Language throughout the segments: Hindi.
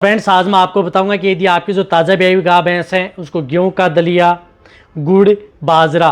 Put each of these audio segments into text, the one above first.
फ्रेंड्स, आज मैं आपको बताऊंगा कि यदि आपकी जो ताज़ा ब्याई हुई गाय भैंस है उसको गेहूं का दलिया, गुड़, बाजरा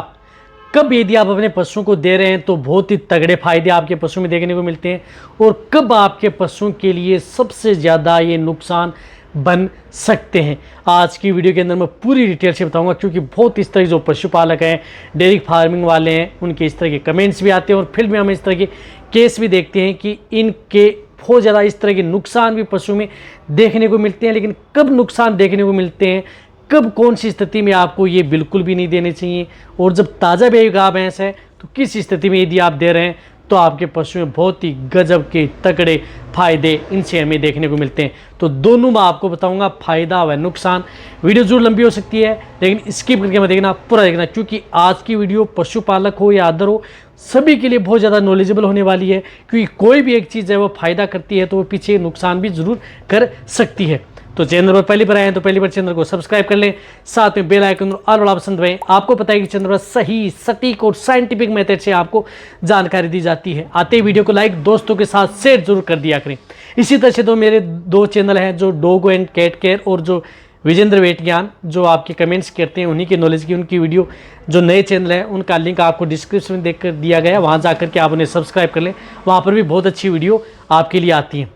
कब यदि आप अपने पशुओं को दे रहे हैं तो बहुत ही तगड़े फायदे आपके पशु में देखने को मिलते हैं, और कब आपके पशुओं के लिए सबसे ज़्यादा ये नुकसान बन सकते हैं। आज की वीडियो के अंदर मैं पूरी डिटेल से बताऊंगा, क्योंकि बहुत इस तरह के जो पशुपालक हैं, डेयरी फार्मिंग वाले हैं, उनके इस तरह के कमेंट्स भी आते हैं और फिर भी हम इस तरह के केस भी देखते हैं कि इनके बहुत ज़्यादा इस तरह के नुकसान भी पशु में देखने को मिलते हैं। लेकिन कब नुकसान देखने को मिलते हैं, कब कौन सी स्थिति में आपको ये बिल्कुल भी नहीं देने चाहिए, और जब ताज़ा ब्याई गाय भैंस है तो किस स्थिति में यदि आप दे रहे हैं तो आपके पशु में बहुत ही गजब के तगड़े फायदे इनसे हमें देखने को मिलते हैं। तो दोनों मैं आपको बताऊंगा, फायदा व नुकसान। वीडियो जरूर लंबी हो सकती है लेकिन स्किप करके मत देखना, पूरा देखना, क्योंकि आज की वीडियो पशुपालक हो या अदर हो सभी के लिए बहुत ज़्यादा नॉलेजेबल होने वाली है। क्योंकि कोई भी एक चीज़ है वो फायदा करती है तो वो पीछे नुकसान भी जरूर कर सकती है। तो चैनल पर पहली बार आए हैं तो पहली बार चैनल को सब्सक्राइब कर लें, साथ में बेल आइकन और वाला बटन दबाएं। आपको पता है कि चैनल पर सही, सटीक और साइंटिफिक मेथड से आपको जानकारी दी जाती है। आते ही वीडियो को लाइक, दोस्तों के साथ शेयर जरूर कर दिया करें। इसी तरह से तो मेरे दो चैनल हैं, जो डॉग एंड कैट केयर और जो विजेंद्र वेट ज्ञान, जो आपके कमेंट्स करते हैं उन्हीं के नॉलेज की उनकी वीडियो, जो नए चैनल है उनका लिंक आपको डिस्क्रिप्शन में देख कर दिया गया है, वहाँ जाकर के आप उन्हें सब्सक्राइब कर लें। वहाँ पर भी बहुत अच्छी वीडियो आपके लिए आती है।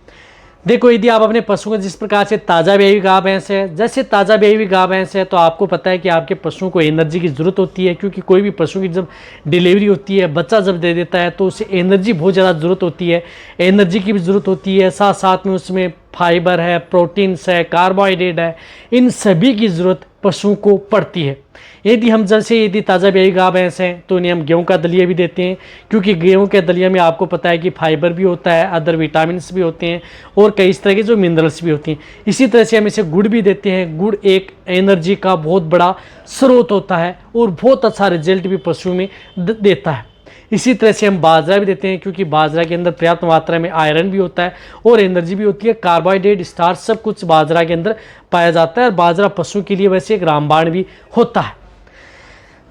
देखो, यदि आप अपने पशुओं को जिस प्रकार से ताज़ा ब्याई हुई गाय भैंस है, जैसे ताज़ा ब्याई हुई गाय भैंस है तो आपको पता है कि आपके पशुओं को एनर्जी की ज़रूरत होती है। क्योंकि कोई भी पशु की जब डिलीवरी होती है, बच्चा जब दे देता है तो उसे एनर्जी बहुत ज़्यादा ज़रूरत होती है, एनर्जी की भी ज़रूरत होती है। साथ साथ में उसमें फाइबर है, प्रोटीन्स है, कार्बोहाइड्रेट है, इन सभी की ज़रूरत पशुओं को पड़ती है। यदि ताज़ा ब्याई गाय भैंस हैं तो इन्हें हम गेहूं का दलिया भी देते हैं, क्योंकि गेहूं के दलिया में आपको पता है कि फाइबर भी होता है, अदर विटामिन भी होते हैं और कई इस तरह के जो मिनरल्स भी होती हैं। इसी तरह से हम इसे गुड़ भी देते हैं। गुड़ एक एनर्जी का बहुत बड़ा स्रोत होता है और बहुत अच्छा रिजल्ट भी पशु में देता है। इसी तरह से हम बाजरा भी देते हैं, क्योंकि बाजरा के अंदर पर्याप्त मात्रा में आयरन भी होता है और एनर्जी भी होती है। कार्बोहाइड्रेट, स्टार्च सब कुछ बाजरा के अंदर पाया जाता है, और बाजरा पशु के लिए वैसे एक रामबाण भी होता है।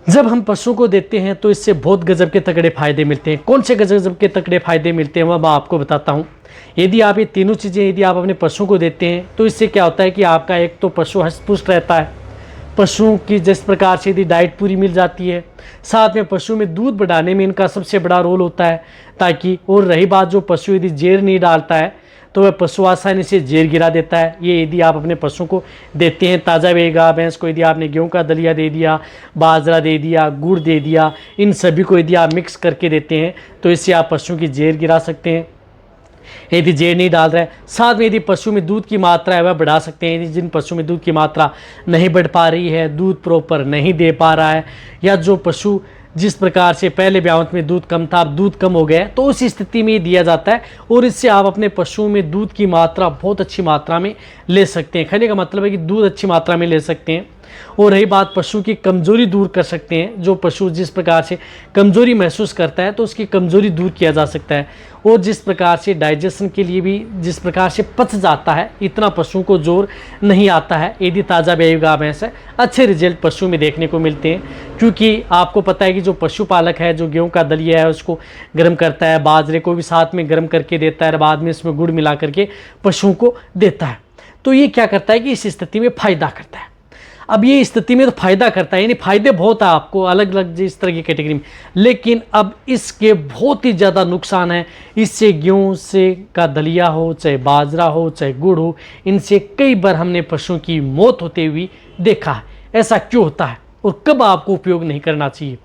जब हम पशु को देते हैं तो इससे बहुत गजब के तगड़े फायदे मिलते हैं। कौन से गजब के तगड़े फायदे मिलते हैं वह मैं आपको बताता हूँ। यदि आप ये तीनों चीज़ें यदि आप अपने पशु को देते हैं तो इससे क्या होता है कि आपका एक तो पशु हष्ट-पुष्ट रहता है, पशुओं की जिस प्रकार से यदि डाइट पूरी मिल जाती है, साथ में पशु में दूध बढ़ाने में इनका सबसे बड़ा रोल होता है। ताकि, और रही बात, जो पशु यदि जेर नहीं डालता है तो वह पशु आसानी से जेर गिरा देता है। ये यदि आप अपने पशु को देते हैं, ताज़ा ब्याई गाय भैंस को यदि आपने गेहूं का दलिया दे दिया, बाजरा दे दिया, गुड़ दे दिया, इन सभी को यदि आप मिक्स करके देते हैं तो इससे आप पशुओं की जेर गिरा सकते हैं यदि जेर नहीं डाल रहा है। साथ में यदि पशु में दूध की मात्रा है वह बढ़ा सकते हैं। यदि जिन पशु में दूध की मात्रा नहीं बढ़ पा रही है, दूध प्रॉपर नहीं दे पा रहा है, या जो पशु जिस प्रकार से पहले ब्यावत में दूध कम था, अब दूध कम हो गया है, तो उस स्थिति में दिया जाता है और इससे आप अपने पशुओं में दूध की मात्रा बहुत अच्छी मात्रा में ले सकते हैं। कहने का मतलब है कि दूध अच्छी मात्रा में ले सकते हैं। और रही बात, पशु की कमजोरी दूर कर सकते हैं। जो पशु जिस प्रकार से कमजोरी महसूस करता है तो उसकी कमजोरी दूर किया जा सकता है। और जिस प्रकार से डाइजेशन के लिए भी जिस प्रकार से पच जाता है, इतना पशु को जोर नहीं आता है यदि ताज़ा ब्याई गाय भैंस है। अच्छे रिजल्ट पशु में देखने को मिलते हैं, क्योंकि आपको पता है कि जो पशुपालक है जो गेहूं का दलिया है उसको गर्म करता है, बाजरे को भी साथ में गर्म करके देता है, बाद में इसमें गुड़ मिला करके पशुओं को देता है। तो ये क्या करता है कि इस स्थिति में फायदा करता है। अब ये स्थिति में तो फायदा करता है, यानी फायदे बहुत है आपको अलग अलग इस तरह की कैटेगरी में, लेकिन अब इसके बहुत ही ज़्यादा नुकसान है। इससे गेहूं से का दलिया हो, चाहे बाजरा हो, चाहे गुड़ हो, इनसे कई बार हमने पशुओं की मौत होते हुए देखा है। ऐसा क्यों होता है और कब आपको उपयोग नहीं करना चाहिए?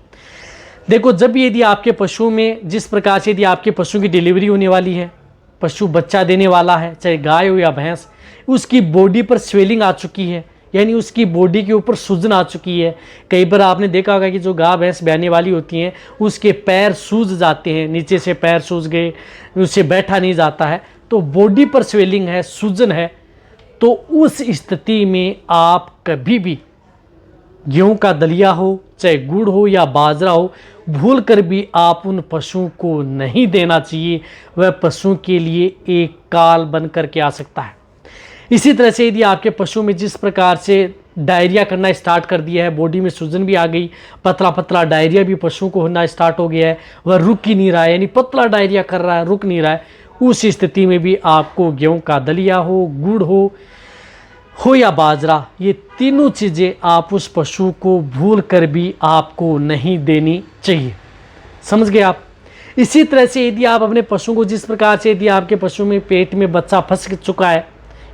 देखो, जब यदि आपके पशुओं में जिस प्रकार से यदि आपके पशु की डिलीवरी होने वाली है, पशु बच्चा देने वाला है, चाहे गाय हो या भैंस, उसकी बॉडी पर स्वेलिंग आ चुकी है, यानी उसकी बॉडी के ऊपर सूजन आ चुकी है। कई बार आपने देखा होगा कि जो गाय भैंस ब्याने वाली होती हैं उसके पैर सूज जाते हैं, नीचे से पैर सूज गए, उससे बैठा नहीं जाता है, तो बॉडी पर स्वेलिंग है, सूजन है। तो उस स्थिति में आप कभी भी गेहूं का दलिया हो, चाहे गुड़ हो या बाजरा हो, भूल कर भी आप उन पशुओं को नहीं देना चाहिए। वह पशुओं के लिए एक काल बन करके आ सकता है। इसी तरह से यदि आपके पशु में जिस प्रकार से डायरिया करना स्टार्ट कर दिया है, बॉडी में सूजन भी आ गई, पतला पतला डायरिया भी पशुओं को होना स्टार्ट हो गया है, वह रुक ही नहीं रहा है, यानी पतला डायरिया कर रहा है, रुक नहीं रहा है, उस स्थिति में भी आपको गेहूं का दलिया हो, गुड़ हो, हो या बाजरा, ये तीनों चीज़ें आप उस पशु को भूल कर भी आपको नहीं देनी चाहिए। समझ गए आप। इसी तरह से यदि आप अपने पशु को जिस प्रकार से, यदि आपके पशु में पेट में बच्चा फंस चुका है,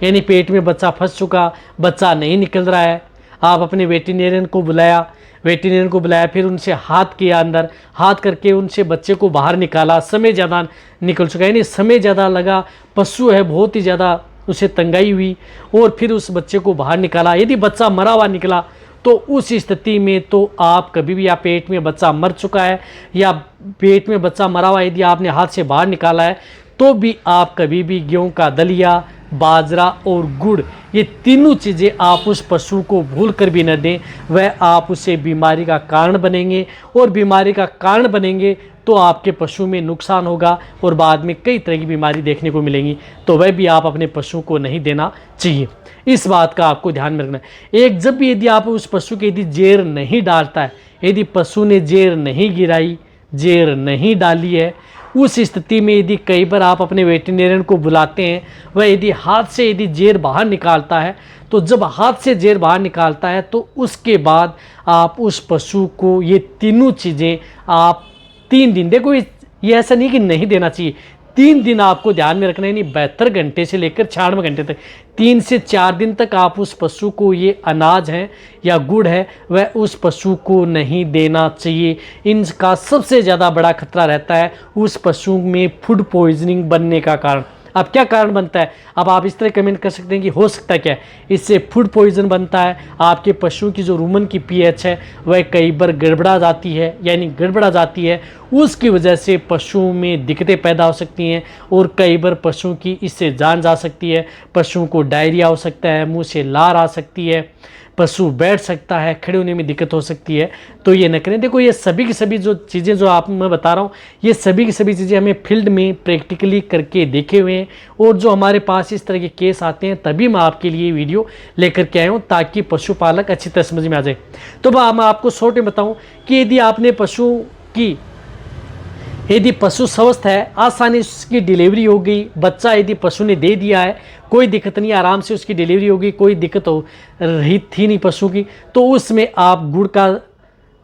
यानी पेट में बच्चा फंस चुका, बच्चा नहीं निकल रहा है, आप अपने वेटरनरियन को बुलाया, फिर उनसे हाथ किया, अंदर हाथ करके उनसे बच्चे को बाहर निकाला, समय ज़्यादा निकल चुका है, यानी समय ज़्यादा लगा, पशु है बहुत ही ज़्यादा उसे तंगाई हुई, और फिर उस बच्चे को बाहर निकाला, यदि बच्चा मरा हुआ निकला तो उस स्थिति में तो आप कभी भी, या पेट में बच्चा मर चुका है या पेट में बच्चा मरा हुआ यदि आपने हाथ से बाहर निकाला है, तो भी आप कभी भी गेहूं का दलिया, बाजरा और गुड़, ये तीनों चीज़ें आप उस पशु को भूल कर भी न दें। वह आप उसे बीमारी का कारण बनेंगे, और बीमारी का कारण बनेंगे तो आपके पशु में नुकसान होगा और बाद में कई तरह की बीमारी देखने को मिलेंगी। तो वह भी आप अपने पशु को नहीं देना चाहिए। इस बात का आपको ध्यान में रखना है। एक, जब भी यदि आप उस पशु के यदि जेर नहीं डालता है, यदि पशु ने जेर नहीं गिराई, जेर नहीं डाली है, उस स्थिति में यदि कई बार आप अपने वेटरनरियन को बुलाते हैं, वह यदि हाथ से यदि जेर बाहर निकालता है, तो जब हाथ से जेर बाहर निकालता है तो उसके बाद आप उस पशु को ये तीनों चीज़ें आप 3 दिन, देखो ये ऐसा नहीं कि नहीं देना चाहिए, 3 दिन आपको ध्यान में रखना है, नहीं 72 घंटे से लेकर 96 घंटे तक, 3 से 4 दिन तक आप उस पशु को ये अनाज है या गुड़ है वह उस पशु को नहीं देना चाहिए। इनका सबसे ज़्यादा बड़ा खतरा रहता है उस पशु में फूड पॉइजनिंग बनने का कारण। अब क्या कारण बनता है, अब आप इस तरह कमेंट कर सकते हैं कि हो सकता है क्या, इससे फूड पॉइजन बनता है, आपके पशु की जो रूमन की पीएच है वह कई बार गड़बड़ा जाती है, यानी गड़बड़ा जाती है, उसकी वजह से पशुओं में दिक्कतें पैदा हो सकती हैं, और कई बार पशु की इससे जान जा सकती है, पशुओं को डायरिया हो सकता है, मुंह से लार आ सकती है, पशु बैठ सकता है, खड़े होने में दिक्कत हो सकती है। तो ये न करें। देखो ये सभी की सभी जो चीज़ें जो आप मैं बता रहा हूँ, ये सभी की सभी चीज़ें हमें फील्ड में प्रैक्टिकली करके देखे हुए हैं, और जो हमारे पास इस तरह के केस आते हैं तभी मैं आपके लिए वीडियो लेकर के आया हूँ, ताकि पशुपालक अच्छी तरह समझ में आ जाए। तो मैं आपको शॉर्ट में बताऊँ कि यदि आपने यदि पशु स्वस्थ है, आसानी से उसकी डिलीवरी हो गई, बच्चा यदि पशु ने दे दिया है, कोई दिक्कत नहीं, आराम से उसकी डिलीवरी हो गई, कोई दिक्कत हो रही थी नहीं पशु की, तो उसमें आप गुड़ का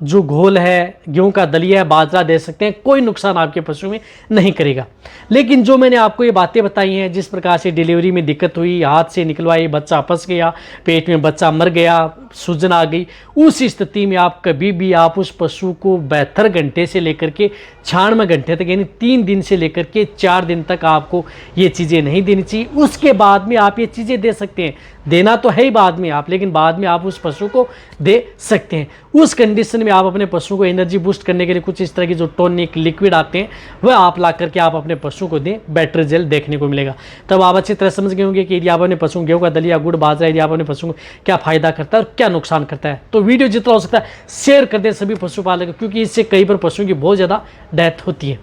जो घोल है, गेहूं का दलिया है, बाजरा दे सकते हैं, कोई नुकसान आपके पशु में नहीं करेगा। लेकिन जो मैंने आपको ये बातें बताई हैं, जिस प्रकार से डिलीवरी में दिक्कत हुई, हाथ से निकलवाई, बच्चा फंस गया, पेट में बच्चा मर गया, सूजन आ गई, उस स्थिति में आप कभी भी आप उस पशु को 72 घंटे से लेकर के 96 घंटे तक, यानी 3 दिन से लेकर के 4 दिन तक आपको ये चीज़ें नहीं देनी चाहिए। उसके बाद में आप ये चीज़ें दे सकते हैं, देना तो है ही बाद में आप, लेकिन बाद में आप उस पशु को दे सकते हैं। उस कंडीशन में आप अपने पशु को एनर्जी बूस्ट करने के लिए कुछ इस तरह की जो टॉनिक लिक्विड आते हैं वह आप ला करके आप अपने पशु को दें, बेटर रिजल्ट देखने को मिलेगा। तब आप अच्छी तरह समझ गए होंगे कि यदि आप अपने पशु गेहूं का दलिया, गुड़, बाजरा, यदि आप अपने पशु को क्या फायदा करता है और क्या नुकसान करता है। तो वीडियो जितना हो सकता है शेयर कर दें सभी पशुपालक, क्योंकि इससे कई बार पशुओं की बहुत ज़्यादा डेथ होती है।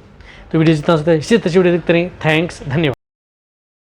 तो वीडियो जितना हो सकता है इसी तरह से वीडियो देखते रहें। थैंक्स, धन्यवाद।